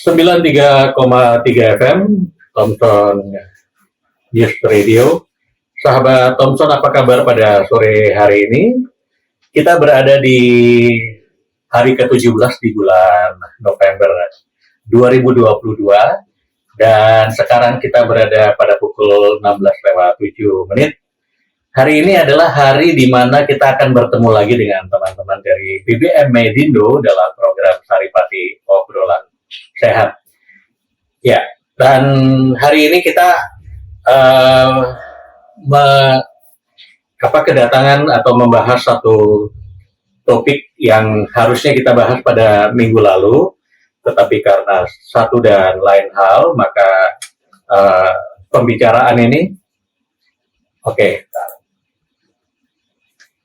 93,3 FM Thompson News Radio. Sahabat Thompson, apa kabar pada sore hari ini? Kita berada di hari ke-17 di bulan November 2022 dan sekarang kita berada pada pukul 16:07. Hari ini adalah hari di mana kita akan bertemu lagi dengan teman-teman dari BBM Medindo dalam program Saripati Obrolan Sehat. Ya, dan hari ini kita kedatangan atau membahas satu topik yang harusnya kita bahas pada minggu lalu, tetapi karena satu dan lain hal, maka pembicaraan ini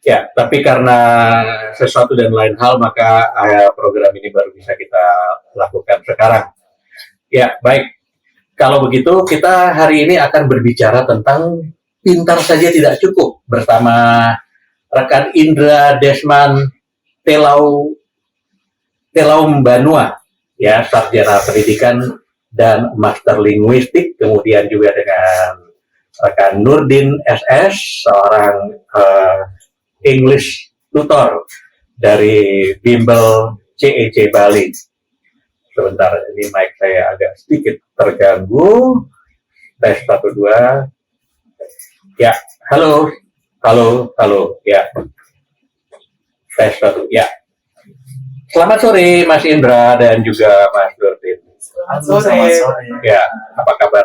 ya, tapi karena sesuatu dan lain hal, maka program ini baru bisa kita lakukan sekarang. Ya, baik. Kalau begitu, kita hari ini akan berbicara tentang pintar saja tidak cukup bersama rekan Indra Desman Telaumbanua, ya, sarjana pendidikan dan master linguistik, kemudian juga dengan rekan Nurdin SS, seorang English tutor dari Bimbel CEC Bali. Sebentar, ini mic saya agak sedikit terganggu. Tes 1 2. Ya, halo, ya. Tes 1, ya. Selamat sore Mas Indra dan juga Mas Nurdin. Selamat sore. Ya, apa kabar?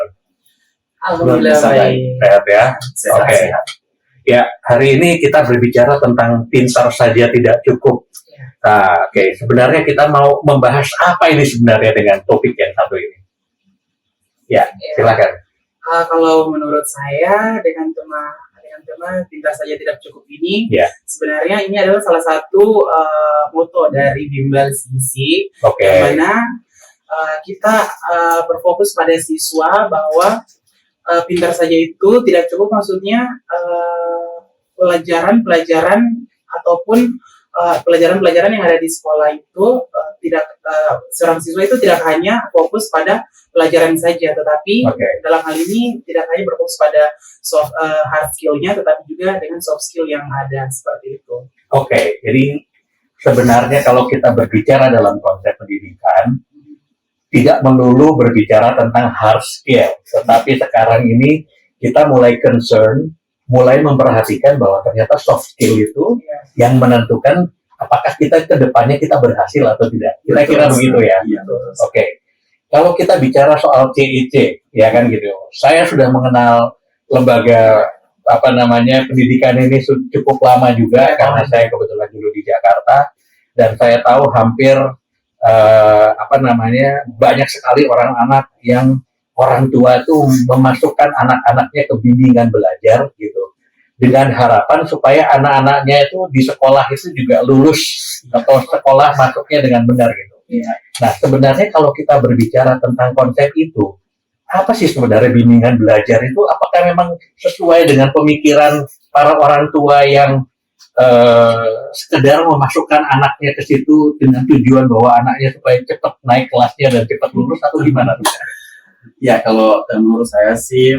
Alhamdulillah baik. Sehat ya? Oke. Sehat. Ya, hari ini kita berbicara tentang pintar saja tidak cukup. Nah, sebenarnya kita mau membahas apa ini sebenarnya dengan topik yang satu ini? Ya, silakan. Kalau menurut saya dengan tema pintar saja tidak cukup ini, sebenarnya ini adalah salah satu moto dari Bimbel CEC, yang mana kita berfokus pada siswa bahwa pintar saja itu tidak cukup, maksudnya pelajaran-pelajaran ataupun pelajaran-pelajaran yang ada di sekolah itu seorang siswa itu tidak hanya fokus pada pelajaran saja, tetapi dalam hal ini tidak hanya berfokus pada hard skill-nya, tetapi juga dengan soft skill yang ada seperti itu. Jadi sebenarnya kalau kita berbicara dalam konsep pendidikan, tidak melulu berbicara tentang hard skill, tetapi sekarang ini kita mulai mulai memperhatikan bahwa ternyata soft skill itu yang menentukan apakah kita ke depannya kita berhasil atau tidak. Kira-kira begitu ya. Kalau kita bicara soal CEC, ya kan gitu. Saya sudah mengenal lembaga pendidikan ini cukup lama juga, karena saya kebetulan dulu di Jakarta dan saya tahu hampir banyak sekali anak yang orang tua itu memasukkan anak-anaknya ke bimbingan belajar gitu, dengan harapan supaya anak-anaknya itu di sekolah itu juga lulus atau sekolah masuknya dengan benar gitu. Nah, sebenarnya kalau kita berbicara tentang konsep itu, apa sih sebenarnya bimbingan belajar itu? Apakah memang sesuai dengan pemikiran para orang tua yang sekedar memasukkan anaknya ke situ dengan tujuan bahwa anaknya supaya cepat naik kelasnya dan cepat lulus, atau gimana tuh? Ya, kalau menurut saya sih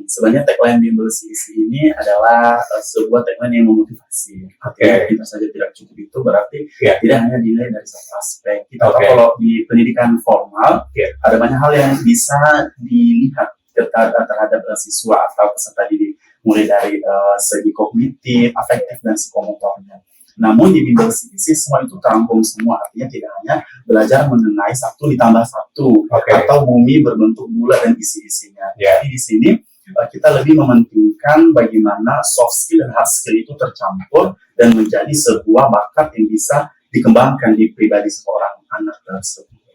sebenarnya tagline Bimbel CEC ini adalah sebuah tagline yang memotivasi. Kita saja tidak cukup itu berarti tidak hanya dinilai dari satu aspek. Kita tahu kalau di pendidikan formal ada banyak hal yang bisa dilihat terhadap siswa atau peserta didik, mulai dari segi kognitif, afektif, dan psikomotornya. Namun di Bimbel CEC semua itu terangkum semua, artinya tidak hanya belajar mengenai 1 ditambah 1 atau bumi berbentuk bulat dan isi-isinya. Jadi di sini kita lebih mementingkan bagaimana soft skill dan hard skill itu tercampur dan menjadi sebuah bakat yang bisa dikembangkan di pribadi seorang anak tersebut.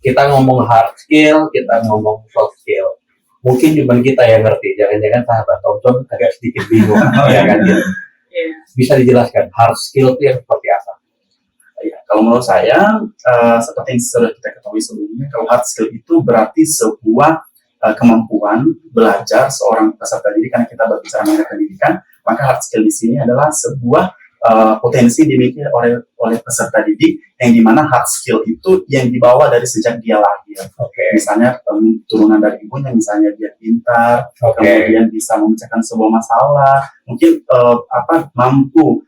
Kita ngomong hard skill, kita ngomong soft skill. Mungkin cuma kita yang ngerti, jangan-jangan sahabat Thompson agak sedikit bingung. Ya kan? Bisa dijelaskan hard skill itu yang seperti apa? Kalau menurut saya, seperti yang sudah kita ketahui sebelumnya, kalau hard skill itu berarti sebuah kemampuan belajar seorang peserta didik. Karena kita berbicara mengenai pendidikan, maka hard skill di sini adalah sebuah potensi dimiliki oleh peserta didik, yang dimana hard skill itu yang dibawa dari sejak dia lahir. Misalnya turunan dari ibunya, misalnya dia pintar, kemudian bisa memecahkan sebuah masalah, mungkin mampu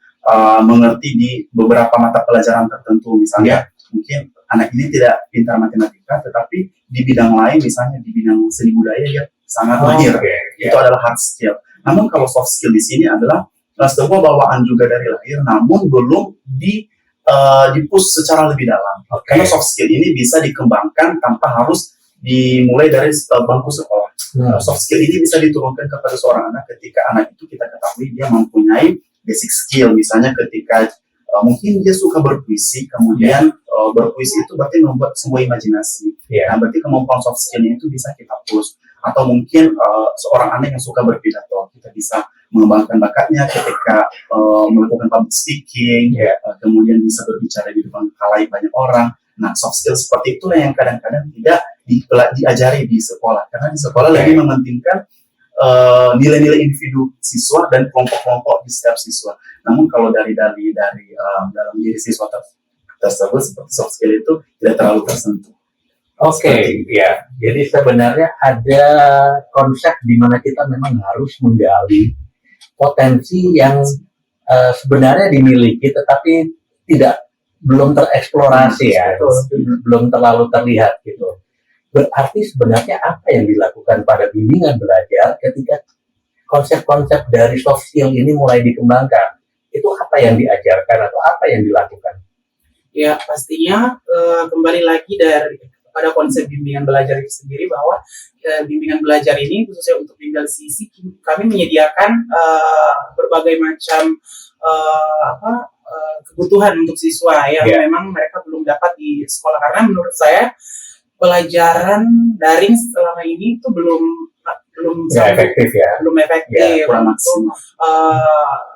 mengerti di beberapa mata pelajaran tertentu, misalnya mungkin anak ini tidak pintar matematika, tetapi di bidang lain, misalnya di bidang seni budaya dia sangat mahir. Itu adalah hard skill. Namun kalau soft skill di sini adalah sebuah bawaan juga dari lahir, namun belum di-push secara lebih dalam. Karena soft skill ini bisa dikembangkan tanpa harus dimulai dari bangku sekolah. Soft skill ini bisa diturunkan kepada seorang anak ketika anak itu kita ketahui dia mempunyai basic skill. Misalnya ketika mungkin dia suka berpuisi, kemudian berpuisi itu berarti membuat sebuah imajinasi. Nah, berarti kemampuan soft skill-nya itu bisa kita push. Atau mungkin seorang anak yang suka berpidato, kita bisa mengembangkan bakatnya ketika melakukan public speaking, kemudian bisa berbicara di depan khalayak banyak orang. Nah, soft skill seperti itulah yang kadang-kadang tidak diajari di sekolah, karena di sekolah lebih mementingkan nilai-nilai individu siswa dan kelompok-kelompok di setiap siswa. Namun kalau dari dalam diri siswa tersebut, seperti soft skill itu tidak terlalu tersentuh. Jadi sebenarnya ada konsep di mana kita memang harus menggali potensi yang sebenarnya dimiliki, tetapi belum tereksplorasi belum terlalu terlihat gitu. Berarti sebenarnya apa yang dilakukan pada bimbingan belajar ketika konsep-konsep dari soft skill ini mulai dikembangkan? Itu apa yang diajarkan atau apa yang dilakukan? Ya, pastinya kembali lagi pada konsep bimbingan belajar itu sendiri, bahwa bimbingan belajar ini khususnya untuk bimbel sisi, kami menyediakan berbagai macam kebutuhan untuk siswa yang memang mereka belum dapat di sekolah, karena menurut saya pelajaran daring selama ini itu belum efektif kurang untuk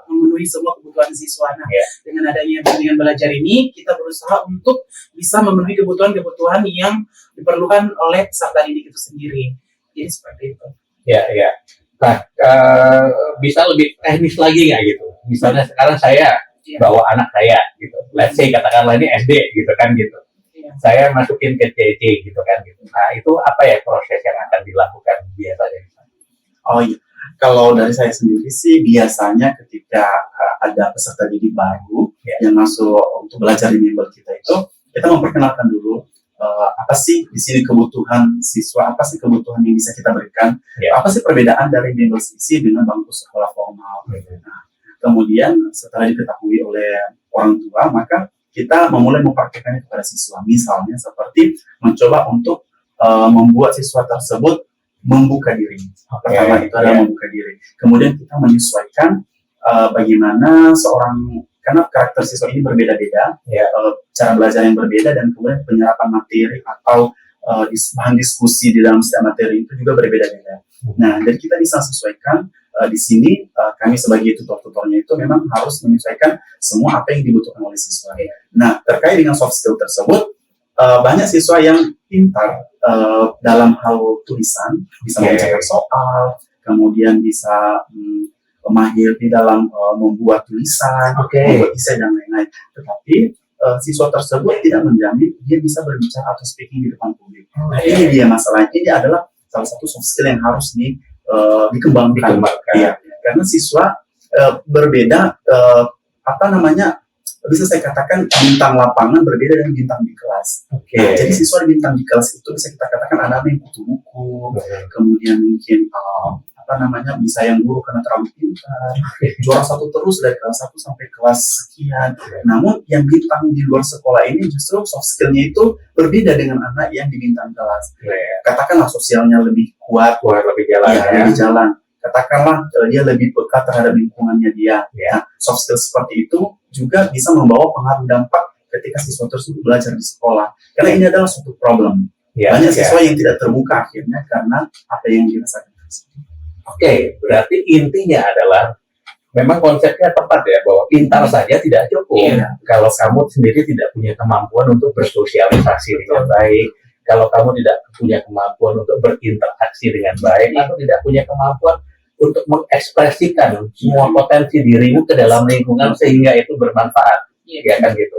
memenuhi semua kebutuhan siswa. Nah, dengan adanya bimbingan belajar ini, kita berusaha untuk bisa memenuhi kebutuhan-kebutuhan yang diperlukan oleh peserta didik itu sendiri. Jadi seperti itu. Nah, bisa lebih teknis lagi nggak gitu? Misalnya sekarang saya bawa anak saya gitu, let's say katakanlah ini SD gitu kan gitu. Saya masukin ke CC gitu kan gitu. Nah, itu apa ya proses yang akan dilakukan biasanya? Kalau dari saya sendiri sih, biasanya ketika ada peserta didik baru yang masuk untuk belajar di bimbel kita itu, kita memperkenalkan dulu apa sih di sini kebutuhan siswa, apa sih kebutuhan yang bisa kita berikan, apa sih perbedaan dari bimbel sisi dengan bangku sekolah formal. Nah, kemudian setelah diketahui oleh orang tua, maka kita memulai mempraktikkannya kepada siswa. Misalnya seperti mencoba untuk membuat siswa tersebut membuka diri. Pertama itu adalah membuka diri. Kemudian kita menyesuaikan bagaimana karena karakter siswa ini berbeda-beda, cara belajar yang berbeda, dan kemudian penyerapan materi atau bahan diskusi di dalam setiap materi itu juga berbeda-beda. Nah, dan kita bisa sesuaikan di sini kami sebagai tutor-tutornya itu memang harus menyesuaikan semua apa yang dibutuhkan oleh siswa. Nah, terkait dengan soft skill tersebut, banyak siswa yang pintar dalam hal tulisan, bisa mengerjakan soal, kemudian bisa mahir di dalam membuat tulisan, membuat desain dan lain-lain. Tetapi siswa tersebut tidak menjamin dia bisa berbicara atau speaking di depan publik. Nah, ini dia masalahnya. Ini adalah salah satu soft skill yang harus dikembangkan. Karena siswa berbeda, bisa saya katakan bintang lapangan berbeda dengan bintang di kelas. Nah, jadi siswa bintang di kelas itu bisa kita katakan anak yang butuh buku, kemudian mungkin bisa yang buruk karena terlalu pintar, juara satu terus dari kelas 1 sampai kelas sekian. Namun yang bintang di luar sekolah ini justru soft skill-nya itu berbeda dengan anak yang di bintang kelas. Katakanlah sosialnya lebih kuat, lebih jalan. Katakanlah dia lebih peka terhadap lingkungannya dia. Nah, soft skill seperti itu juga bisa membawa pengaruh dampak ketika siswa tersebut belajar di sekolah. Karena ini adalah suatu problem. Banyak siswa yang tidak terbuka akhirnya karena apa yang dirasakan tersebut. Berarti intinya adalah memang konsepnya tepat ya, bahwa pintar saja tidak cukup. Kalau kamu sendiri tidak punya kemampuan untuk bersosialisasi dengan baik, kalau kamu tidak punya kemampuan untuk berinteraksi dengan baik, atau tidak punya kemampuan untuk mengekspresikan semua potensi dirimu ke dalam lingkungan sehingga itu bermanfaat, ya kan gitu.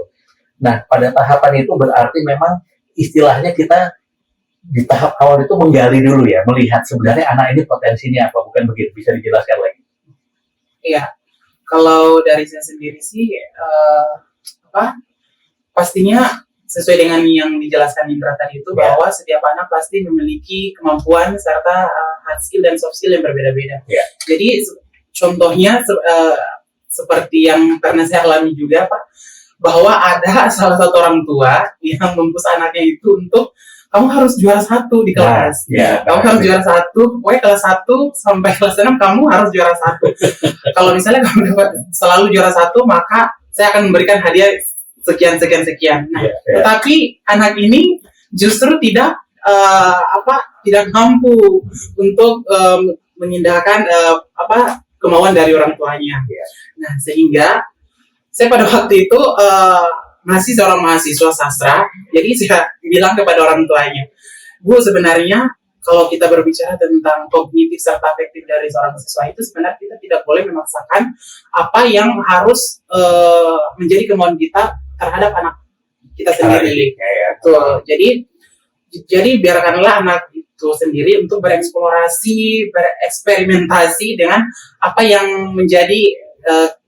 Nah, pada tahapan itu berarti memang istilahnya kita di tahap awal itu menggali dulu ya, melihat sebenarnya anak ini potensinya apa, bukan begitu? Bisa dijelaskan lagi? Iya, kalau dari saya sendiri sih, pastinya sesuai dengan yang dijelaskan Indra tadi itu, bahwa setiap anak pasti memiliki kemampuan serta hard skill dan soft skill yang berbeda-beda. Jadi contohnya seperti yang pernah saya alami juga, Pak, bahwa ada salah satu orang tua yang mempush anaknya itu untuk kamu harus juara 1 di kelas. Kamu harus juara 1, pokoknya kelas 1 sampai kelas 6 kamu harus juara 1. Kalau misalnya kamu dapat selalu juara 1, maka saya akan memberikan hadiah sekian. Nah, tetapi anak ini justru tidak mampu untuk mengindahkan kemauan dari orang tuanya. Nah, sehingga saya pada waktu itu masih seorang mahasiswa sastra, jadi saya bilang kepada orang tuanya, Bu, sebenarnya kalau kita berbicara tentang kognitif serta afektif dari seorang siswa itu, sebenarnya kita tidak boleh memaksakan apa yang harus menjadi kemauan kita terhadap anak kita sendiri. Betul. Jadi biarkanlah anak itu sendiri untuk bereksplorasi, bereksperimentasi dengan apa yang menjadi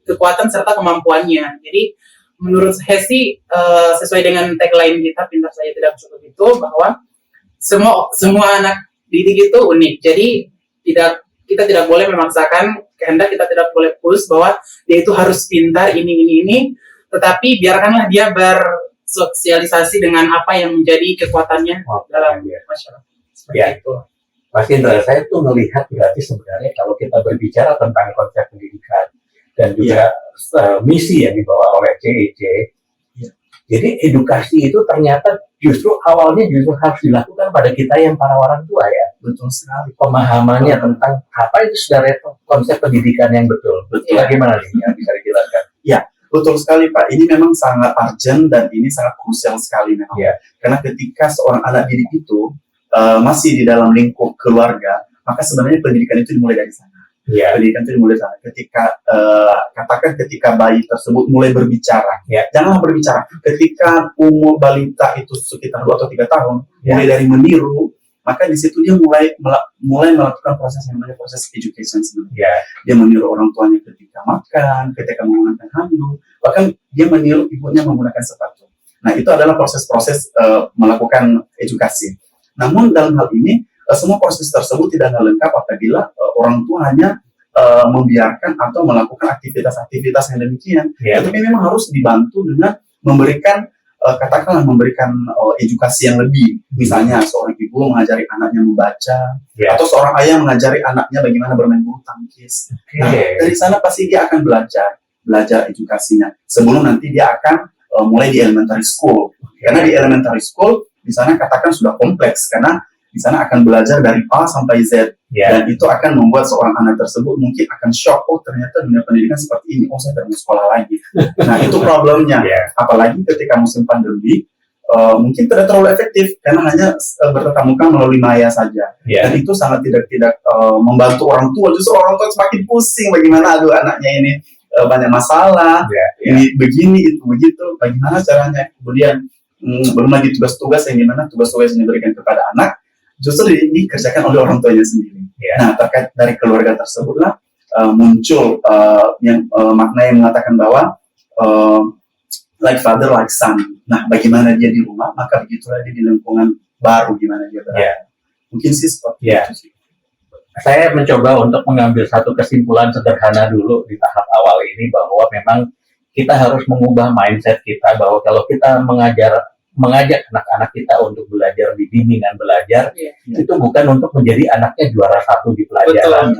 kekuatan serta kemampuannya. Jadi menurut saya sih sesuai dengan tagline kita pintar saja tidak cukup itu, bahwa semua anak didik itu unik. Jadi kita tidak boleh memaksakan kehendak, kita tidak boleh push bahwa dia itu harus pintar ini, tetapi biarkanlah dia bersosialisasi dengan apa yang menjadi kekuatannya dalam masyarakat. Seperti itu. Mas Indra, saya tuh melihat berarti sebenarnya kalau kita berbicara tentang konsep pendidikan dan juga misi yang dibawa oleh CEC. Jadi edukasi itu ternyata justru awalnya harus dilakukan pada kita yang para orang tua ya. Betul sekali. Pemahamannya tentang apa itu sebenarnya konsep pendidikan yang betul. Bagaimana nih yang bisa dijelaskan? Ya, betul sekali Pak. Ini memang sangat urgent dan ini sangat krusial sekali memang. Karena ketika seorang anak didik itu masih di dalam lingkup keluarga, maka sebenarnya pendidikan itu dimulai dari sana. Pendidikan itu dimulai sana. Ketika bayi tersebut mulai berbicara, janganlah berbicara. Ketika umur balita itu sekitar 2 atau 3 tahun, mulai dari meniru, maka di situ dia mulai melakukan proses yang namanya proses education sebenarnya. Dia meniru orang tuanya ketika makan, ketika menggunakan handuk, bahkan dia meniru ibunya menggunakan sepatu. Nah, itu adalah proses-proses melakukan edukasi. Namun dalam hal ini semua proses tersebut tidak lengkap apabila orang tua hanya membiarkan atau melakukan aktivitas-aktivitas yang demikian. Tetapi memang harus dibantu dengan memberikan memberikan edukasi yang lebih. Misalnya seorang ibu mengajari anaknya membaca, atau seorang ayah mengajari anaknya bagaimana bermain bulu tangkis. Nah, dari sana pasti dia akan belajar edukasinya sebelum nanti dia akan mulai di elementary school. Karena di elementary school di sana katakan sudah kompleks, karena di sana akan belajar dari A sampai Z, dan itu akan membuat seorang anak tersebut mungkin akan shock, oh ternyata dunia pendidikan seperti ini, oh saya tidak mau sekolah lagi. Nah, itu problemnya. Apalagi ketika musim pandemi, mungkin tidak terlalu efektif karena hanya bertatap muka melalui maya saja, dan itu sangat tidak membantu orang tua. Justru orang tua semakin pusing, bagaimana aduh anaknya ini banyak masalah, ini begini itu begitu, bagaimana caranya. Kemudian belum lagi tugas-tugas yang dimana tugas-tugas yang diberikan kepada anak justru dikerjakan oleh orang tuanya sendiri. Nah, terkait dari keluarga tersebutlah muncul makna yang mengatakan bahwa like father like son. Nah, bagaimana dia di rumah, maka begitulah dia di lingkungan baru gimana dia berada. Mungkin sih seperti itu sih. Saya mencoba untuk mengambil satu kesimpulan sederhana dulu di tahap awal ini, bahwa memang kita harus mengubah mindset kita, bahwa kalau kita mengajak anak-anak kita untuk belajar di bimbingan belajar, itu bukan untuk menjadi anaknya juara 1 di pelajaran.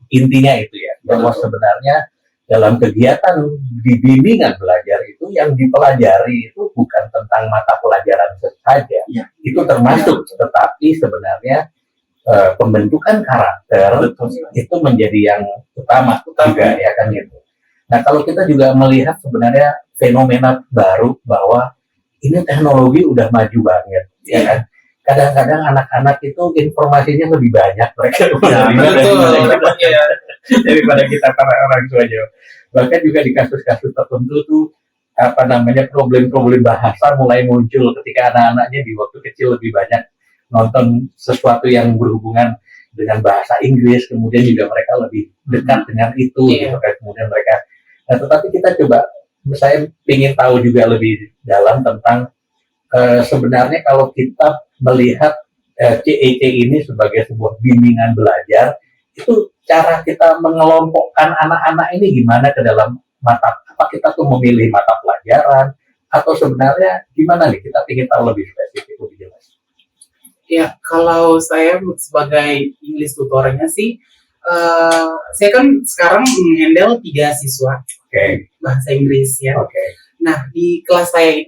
Intinya itu ya, bahwa sebenarnya dalam kegiatan di bimbingan belajar itu yang dipelajari itu bukan tentang mata pelajaran saja, itu termasuk, tetapi sebenarnya pembentukan karakter itu menjadi yang utama juga, ya kan gitu. Nah, kalau kita juga melihat sebenarnya fenomena baru bahwa ini teknologi udah maju banget, ya kan? kadang-kadang anak-anak itu informasinya lebih banyak mereka daripada kita para orang tuanya. Bahkan juga di kasus-kasus tertentu tuh problem-problem bahasa mulai muncul ketika anak-anaknya di waktu kecil lebih banyak nonton sesuatu yang berhubungan dengan bahasa Inggris, kemudian juga mereka lebih dekat dengan itu, gitu kan. Kemudian mereka, tetapi kita coba, saya ingin tahu juga lebih dalam tentang sebenarnya kalau kita melihat CEC ini sebagai sebuah bimbingan belajar, itu cara kita mengelompokkan anak-anak ini gimana ke dalam apa kita tuh memilih mata pelajaran, atau sebenarnya gimana nih, kita ingin tahu lebih spesifik, lebih jelas. Ya, kalau saya sebagai English tutornya sih, saya kan sekarang menghandle 3 siswa bahasa Inggris ya. Nah, di kelas saya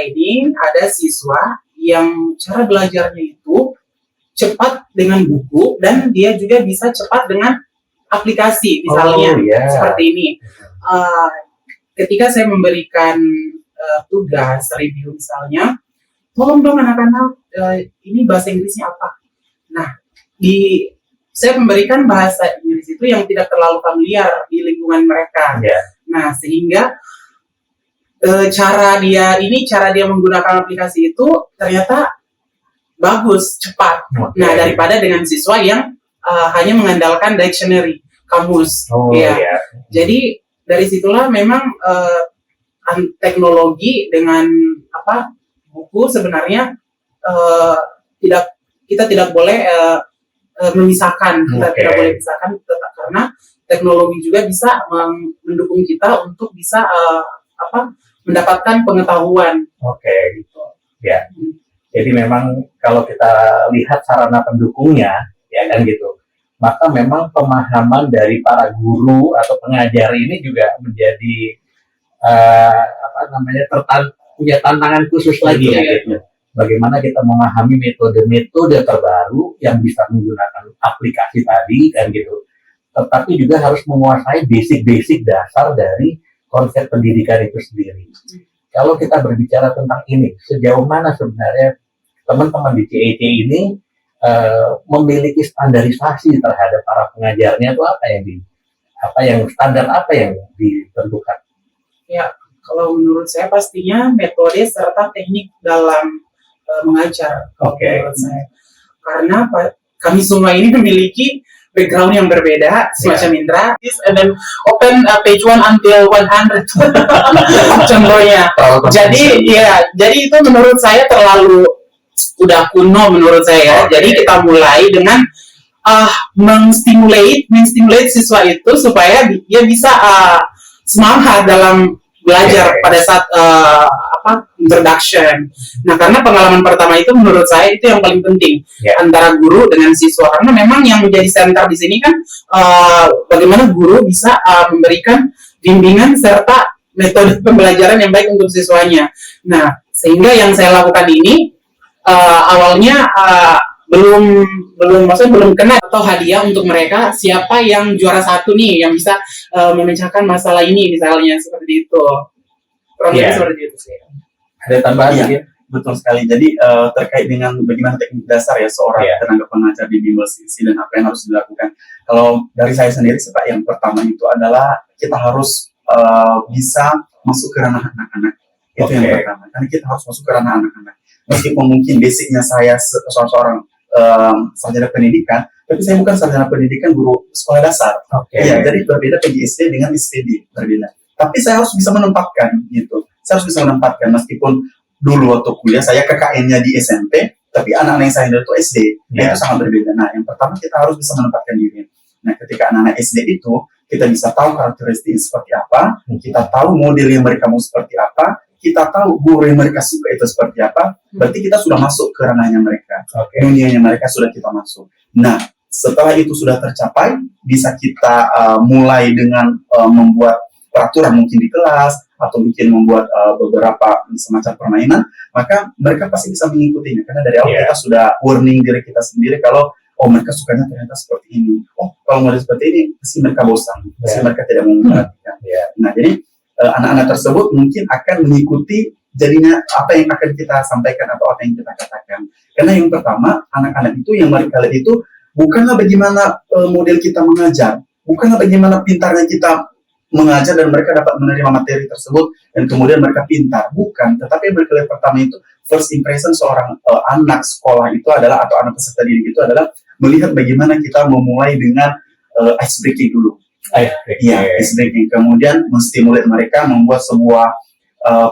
ini ada siswa yang cara belajarnya itu cepat dengan buku, dan dia juga bisa cepat dengan aplikasi, misalnya seperti ini. Ketika saya memberikan tugas review misalnya, tolong dong anak-anak, ini bahasa Inggrisnya apa? Nah, saya memberikan bahasa Inggris itu yang tidak terlalu familiar di lingkungan mereka. Nah, sehingga cara dia menggunakan aplikasi itu ternyata bagus, cepat. Nah, daripada dengan siswa yang hanya mengandalkan dictionary, kamus. Jadi dari situlah memang teknologi dengan buku sebenarnya kita tidak boleh memisahkan, tidak boleh memisahkan, karena teknologi juga bisa mendukung kita untuk bisa mendapatkan pengetahuan. Gitu. Ya. Jadi memang kalau kita lihat sarana pendukungnya, ya kan gitu, maka memang pemahaman dari para guru atau pengajar ini juga menjadi punya tantangan khusus lagi ya. Gitu. Bagaimana kita memahami metode-metode terbaru yang bisa menggunakan aplikasi tadi kan gitu. Tetapi juga harus menguasai basic-basic dasar dari konsep pendidikan itu sendiri. Kalau kita berbicara tentang ini, sejauh mana sebenarnya teman-teman di CEC ini memiliki standarisasi terhadap para pengajarnya, itu standar apa yang ditentukan? Ya, kalau menurut saya pastinya metode serta teknik dalam mengajar. Menurut saya, karena kami semua ini memiliki background yang berbeda, semacam Indra, and then open page 1 until 100 contohnya. Jadi itu menurut saya terlalu udah kuno menurut saya. Jadi kita mulai dengan menstimulate siswa itu supaya dia bisa semangat dalam belajar pada saat introduction. Nah, karena pengalaman pertama itu menurut saya itu yang paling penting antara guru dengan siswa, karena memang yang menjadi center di sini kan bagaimana guru bisa memberikan bimbingan serta metode pembelajaran yang baik untuk siswanya. Nah, sehingga yang saya lakukan ini awalnya belum kena atau hadiah untuk mereka, siapa yang juara 1 nih yang bisa memecahkan masalah ini misalnya, seperti itu. Seperti itu sih. Ada tambahan ya? Betul sekali. Jadi terkait dengan bagaimana teknik dasar ya seorang tenaga pengajar di bimbel CEC dan apa yang harus dilakukan. Kalau dari saya sendiri, Pak, yang pertama itu adalah kita harus bisa masuk ke ranah anak-anak. Itu yang pertama. Karena kita harus masuk ke ranah anak-anak. Meskipun mungkin basicnya saya seorang sarjana pendidikan, tapi saya bukan sarjana pendidikan guru sekolah dasar. Iya, jadi berbeda PGSD dengan SPD, berbeda. Tapi saya harus bisa menempatkan gitu. Saya harus bisa menempatkan, meskipun dulu waktu kuliah saya KKN-nya di SMP, tapi anak-anak yang saya handle itu SD. Itu sangat berbeda. Nah, yang pertama kita harus bisa menempatkan diri. Nah, ketika anak-anak SD itu, kita bisa tahu karakteristik seperti apa, kita tahu model yang mereka mau seperti apa, kita tahu guru yang mereka suka itu seperti apa, berarti kita sudah masuk ke ranahnya mereka. Dunianya mereka sudah kita masuk. Nah, setelah itu sudah tercapai, bisa kita mulai dengan membuat peraturan mungkin di kelas, atau mungkin membuat beberapa semacam permainan, maka mereka pasti bisa mengikutinya. Karena dari awal kita sudah warning diri kita sendiri kalau, mereka sukanya ternyata seperti ini. Kalau model seperti ini, pasti mereka bosan. Pasti mereka tidak mau memperhatikan. Nah, jadi anak-anak tersebut mungkin akan mengikuti jadinya apa yang akan kita sampaikan atau apa yang kita katakan. Karena yang pertama, anak-anak itu yang mereka lihat itu bukanlah bagaimana model kita mengajar, bukanlah bagaimana pintarnya kita mengajar dan mereka dapat menerima materi tersebut dan kemudian mereka pintar, bukan. Tetapi yang mereka lihat pertama itu first impression seorang anak sekolah itu adalah atau anak peserta didik itu adalah melihat bagaimana kita memulai dengan ice breaking dulu. Iya, ice breaking. Kemudian menstimulir mereka membuat sebuah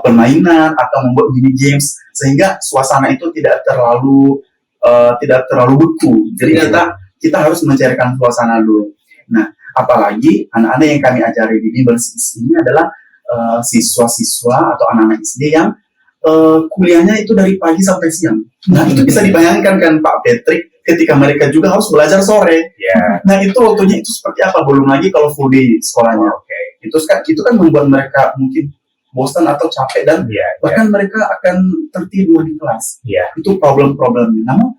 permainan atau membuat mini games sehingga suasana itu tidak terlalu beku. Jadi kita harus mencairkan suasana dulu. Nah, apalagi anak-anak yang kami ajari di bimbel CIC ini adalah siswa-siswa atau anak-anak SD yang kuliahnya itu dari pagi sampai siang. Nah, itu bisa dibayangkan kan Pak Patrick ketika mereka juga harus belajar sore. Yeah. Nah, itu waktunya itu seperti apa? Belum lagi kalau full day sekolahnya. Itu kan membuat mereka mungkin bosan atau capek dan bahkan mereka akan tertidur di kelas. Itu problem-problemnya. Namun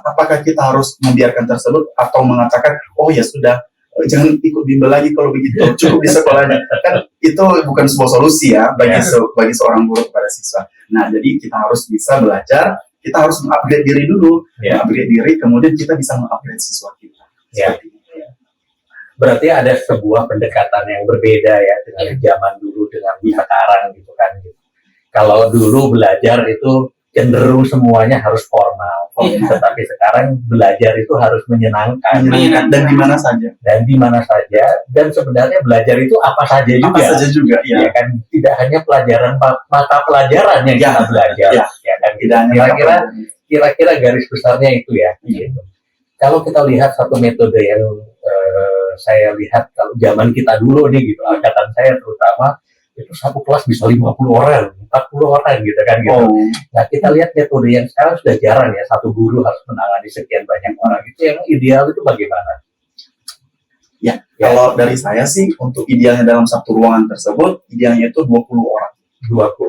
apakah kita harus membiarkan tersebut atau mengatakan oh ya sudah, jangan ikut bimbel lagi kalau begitu, cukup di sekolahnya. Kan itu bukan sebuah solusi ya bagi seorang guru kepada siswa. Nah, jadi kita harus bisa belajar, kita harus mengupgrade diri dulu, mengupgrade diri, kemudian kita bisa mengupgrade siswa kita. Berarti ada sebuah pendekatan yang berbeda ya dengan zaman dulu dengan sekarang gitu kan. Kalau dulu belajar itu cenderung semuanya harus formal, tetapi sekarang belajar itu harus menyenangkan dan di mana saja dan sebenarnya belajar itu apa saja juga, ya kan, tidak hanya pelajaran mata pelajaran yang kita belajar, ya kan, kira-kira garis besarnya itu ya. Gitu. Kalau kita lihat satu metode yang saya lihat kalau zaman kita dulu nih gitu, angkatan saya terutama, itu satu kelas bisa 50 orang, 40 orang gitu kan gitu. Nah, kita lihat metode yang sekarang sudah jarang ya, satu guru harus menangani sekian banyak orang. Itu yang ideal itu bagaimana? Kalau dari saya sih untuk idealnya dalam satu ruangan tersebut, idealnya itu 20 orang. 20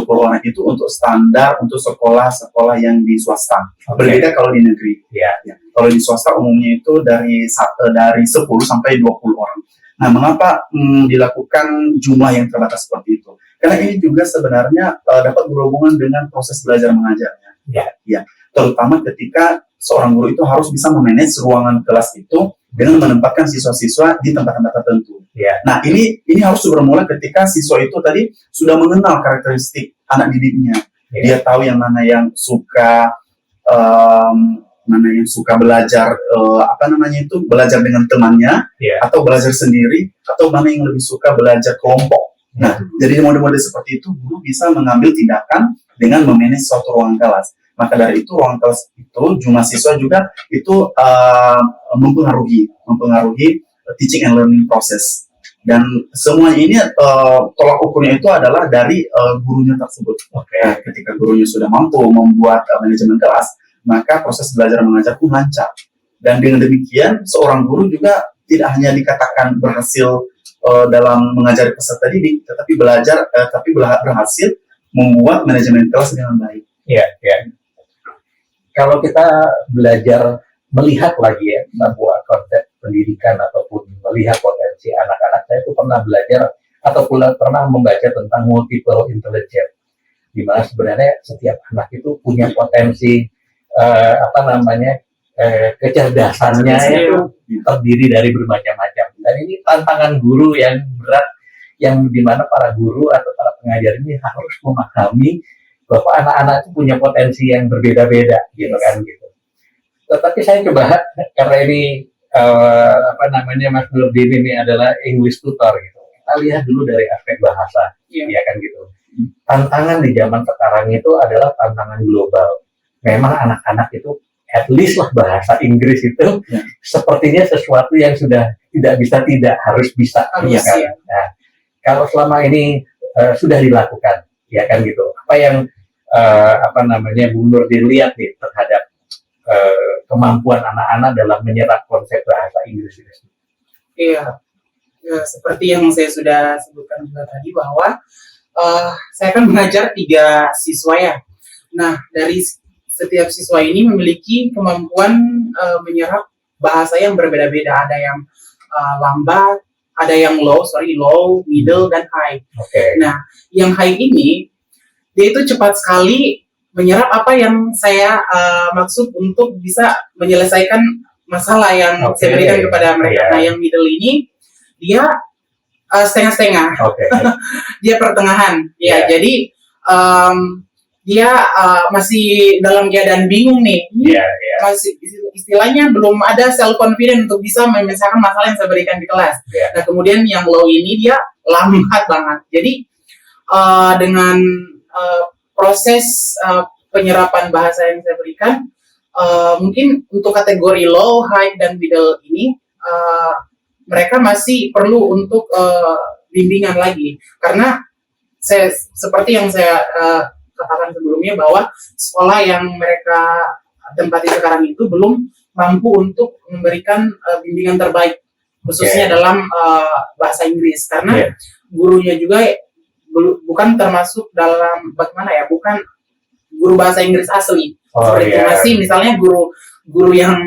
orang itu untuk standar untuk sekolah-sekolah yang di swasta. Berbeda kalau di negeri. Kalau di swasta umumnya itu dari 10 sampai 20 orang. Nah, mengapa dilakukan jumlah yang terbatas seperti itu? Karena ini juga sebenarnya dapat berhubungan dengan proses belajar mengajarnya. Terutama ketika seorang guru itu harus bisa memanage ruangan kelas itu dengan menempatkan siswa-siswa di tempat-tempat tertentu. Nah, ini harus bermula ketika siswa itu tadi sudah mengenal karakteristik anak didiknya. Dia tahu yang mana yang suka belajar belajar dengan temannya atau belajar sendiri, atau mana yang lebih suka belajar kelompok. Nah, jadi mode-mode seperti itu guru bisa mengambil tindakan dengan memanage suatu ruangan kelas. Maka dari itu ruangan kelas itu jumlah siswa juga itu mempengaruhi teaching and learning process. Dan semua ini tolak ukurnya itu adalah dari gurunya tersebut. Nah, ketika gurunya sudah mampu membuat manajemen kelas, maka proses belajar mengajar pun lancar. Dan dengan demikian, seorang guru juga tidak hanya dikatakan berhasil dalam mengajari peserta didik, tetapi berhasil membuat manajemen kelas dengan baik. Kalau kita belajar melihat lagi ya sebuah konsep pendidikan ataupun melihat potensi anak-anak, saya itu pernah belajar atau pernah membaca tentang multiple intelligence, di mana sebenarnya setiap anak itu punya potensi kecerdasannya itu terdiri dari bermacam-macam. Dan ini tantangan guru yang berat, yang dimana para guru atau para pengajar ini harus memahami bahwa anak-anak itu punya potensi yang berbeda-beda, gitu kan gitu. Tetapi saya coba, karena ini Mas Nurdin ini adalah English tutor gitu. Kita lihat dulu dari aspek bahasa, ya kan gitu. Tantangan di zaman sekarang itu adalah tantangan global. Memang anak-anak itu at least lah bahasa Inggris itu sepertinya sesuatu yang sudah harus bisa. Nah, kalau selama ini sudah dilakukan, ya kan gitu. Apa yang Bung Nurdin lihat nih terhadap kemampuan anak-anak dalam menyerap konsep bahasa Inggris ini? Seperti yang saya sudah sebutkan juga tadi bahwa saya kan mengajar 3 siswa ya. Nah, dari setiap siswa ini memiliki kemampuan menyerap bahasa yang berbeda-beda. Ada yang lambat, ada yang low, middle, dan high. Nah, yang high ini dia itu cepat sekali menyerap apa yang saya maksud untuk bisa menyelesaikan masalah yang saya berikan kepada mereka. Nah, yang middle ini dia setengah-setengah, dia pertengahan, jadi dia masih dalam keadaan bingung nih, masih istilahnya belum ada self confident untuk bisa memecahkan masalah yang saya berikan di kelas. Nah, kemudian yang low ini dia lambat banget. Jadi dengan proses penyerapan bahasa yang saya berikan, mungkin untuk kategori low, high, dan middle ini mereka masih perlu untuk bimbingan lagi, karena seperti yang saya katakan sebelumnya bahwa sekolah yang mereka tempati sekarang itu belum mampu untuk memberikan bimbingan terbaik, khususnya dalam bahasa Inggris, karena gurunya juga bukan termasuk dalam bukan guru bahasa Inggris asli. Masih misalnya guru yang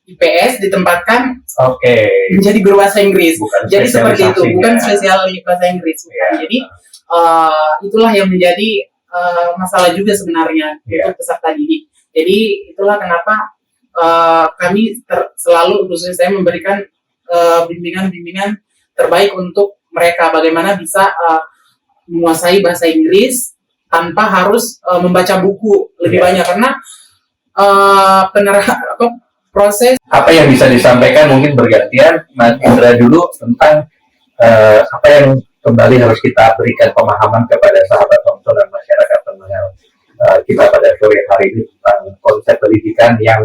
IPS ditempatkan menjadi guru bahasa Inggris. Jadi seperti itu, bukan spesialis bahasa Inggris. Jadi itulah yang menjadi masalah juga sebenarnya untuk peserta didik. Jadi itulah kenapa kami selalu, khususnya saya, memberikan bimbingan terbaik untuk mereka, bagaimana bisa menguasai bahasa Inggris tanpa harus membaca buku lebih banyak, karena proses apa yang bisa disampaikan mungkin bergantian. Mas Indra dulu tentang apa yang kembali harus kita berikan pemahaman kepada sahabat Thompson dan masyarakat pendengar kita pada sore hari ini tentang konsep pendidikan yang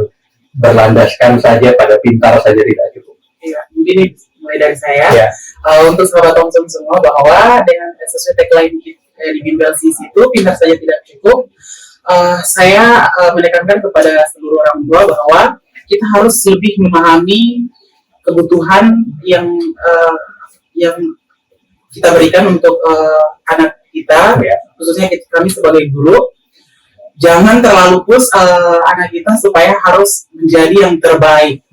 berlandaskan saja pada pintar saja tidak cukup. Iya, mungkin mulai dari saya untuk sahabat Thompson semua, bahwa dengan sesuai tagline di Bimbel CC itu pintar saja tidak cukup, saya menekankan kepada seluruh orang tua bahwa kita harus lebih memahami kebutuhan yang kita berikan untuk anak kita, khususnya kami sebagai guru. Jangan terlalu push anak kita supaya harus menjadi yang terbaik.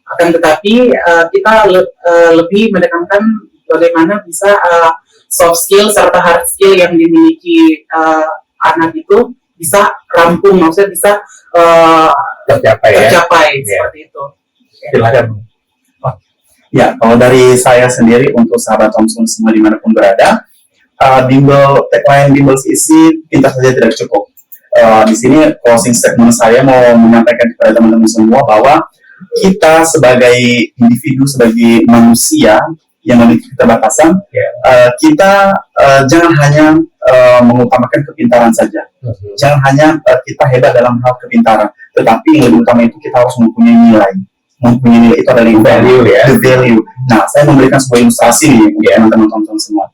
Akan tetapi kita lebih menekankan bagaimana bisa soft skill serta hard skill yang dimiliki anak itu bisa rampung, maksudnya bisa tercapai seperti itu. Silakan. Ya, kalau dari saya sendiri untuk sahabat Thompson semua dimanapun berada, tagline Bimbel CC pintar saja tidak cukup. Di sini closing statement saya mau menyampaikan kepada teman-teman semua bahwa kita sebagai individu, sebagai manusia yang memiliki keterbatasan, kita jangan hanya mengutamakan kepintaran saja. Jangan hanya kita hebat dalam hal kepintaran, tetapi yang lebih utama itu kita harus mempunyai nilai. Mempunyai nilai itu adalah the value. Nah, saya memberikan sebuah ilustrasi nih untuk teman-teman Thompson semua.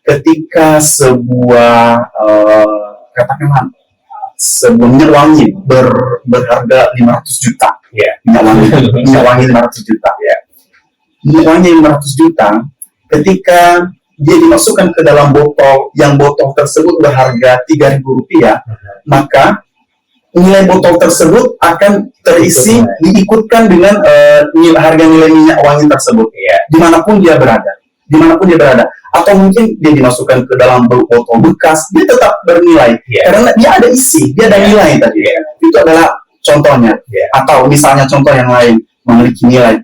Ketika sebuah katakanlah sebuah minyak wangi berharga 500 juta. Minyak wangi 500 juta. Minyak wangi 500 juta, ketika dia dimasukkan ke dalam botol, yang botol tersebut berharga Rp3.000, maka nilai botol tersebut akan terisi, diikutkan dengan harga nilai minyak wangi tersebut, dimanapun dia berada. Atau mungkin dia dimasukkan ke dalam botol bekas, dia tetap bernilai, karena dia ada isi, dia ada nilai tadi. Itu adalah contohnya. Atau misalnya contoh yang lain memiliki nilai.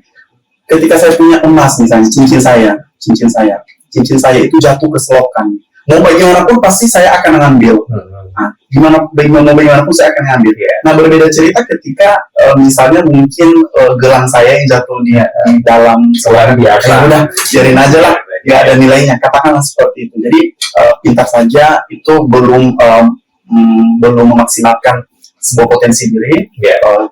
Ketika saya punya emas, misalnya cincin saya itu jatuh ke selokan, mau bagaimanapun pasti saya akan mengambil. Bagaimanapun saya akan mengambil. Nah, berbeda cerita ketika misalnya mungkin gelang saya yang jatuh di dalam selokan biasa, udah biarin aja lah, nggak ada nilainya, katakanlah seperti itu. Jadi pintar saja itu belum memaksimalkan sebuah potensi diri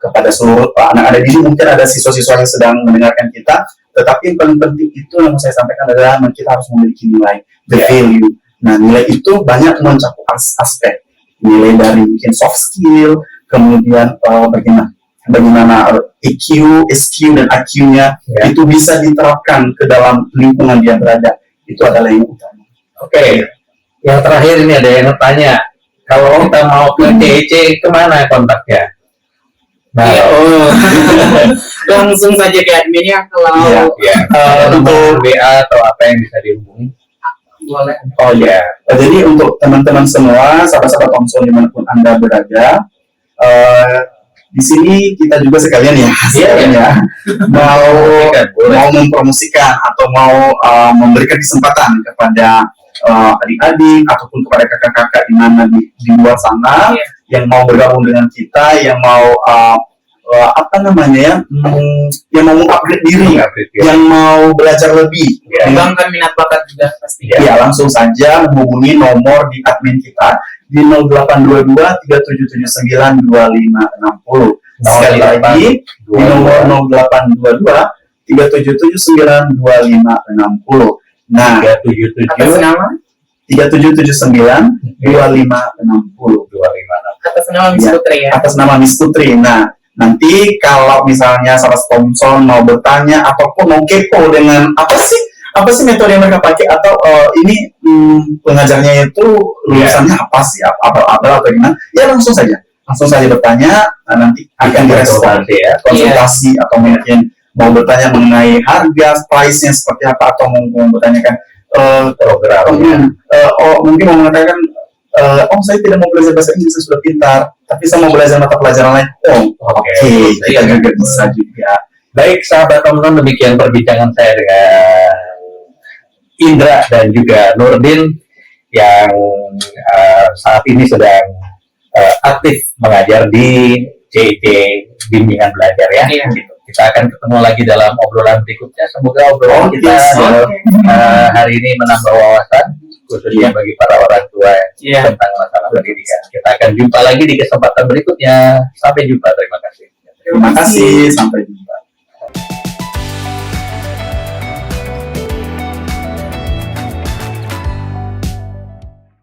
kepada seluruh anak-anak didik. Mungkin ada siswa-siswa yang sedang mendengarkan kita, tetapi yang paling penting itu yang saya sampaikan adalah kita harus memiliki nilai, the value. Nah, nilai itu banyak mencakup aspek, nilai dari mungkin soft skill, kemudian bagaimana EQ, SQ, dan IQ-nya itu bisa diterapkan ke dalam lingkungan dia berada. Itu adalah yang utama. Yang terakhir ini ada yang tanya, kalau kita mau ke CEC kemana kontaknya? Nah, langsung saja ke admin ya, kalau untuk WA atau apa yang bisa dihubungi. boleh. Oh ya. Jadi untuk teman-teman semua, sahabat-sahabat Thomson dimanapun Anda berada, di sini kita juga sekalian ya, mau mempromosikan atau mau memberikan kesempatan kepada adik-adik ataupun kepada kakak-kakak di mana di luar sana yang mau bergabung dengan kita, yang mau yang mau upgrade diri, yang mau belajar lebih, mengembangkan minat bakat juga pasti. Ya, langsung saja menghubungi nomor di admin kita di 0822 3779 2560. Sekali lagi di nomor 0822 3779 2560. Nah, 3779 2560. Atas nama Miss Putri ya. Atas nama Miss Putri. Nah, nanti kalau misalnya sahabat Thomson mau bertanya ataupun mau kepo dengan apa sih metode yang mereka pakai atau ini pengajarnya itu lulusannya apa sih, apa atau gimana, ya langsung saja bertanya, nanti akan direspon konsultasi atau mungkin mau bertanya mengenai harga, price-nya seperti apa, atau mau bertanyakan programnya, mungkin mau mengatakan saya tidak mau belajar bahasa Inggris, saya sudah pintar, tapi saya mau belajar mata pelajaran lain. Kita juga bisa juga. Baik, sahabat Thomson, demikian perbincangan saya dengan Indra dan juga Nurdin yang saat ini sedang aktif mengajar di CIC Bimbingan Belajar ya. Kita akan ketemu lagi dalam obrolan berikutnya. Semoga obrolan kita hari ini menambah wawasan, khususnya bagi para orang tua tentang masalah pendidikan. Kita akan jumpa lagi di kesempatan berikutnya. Sampai jumpa. Terima kasih. Terima kasih. Sampai jumpa.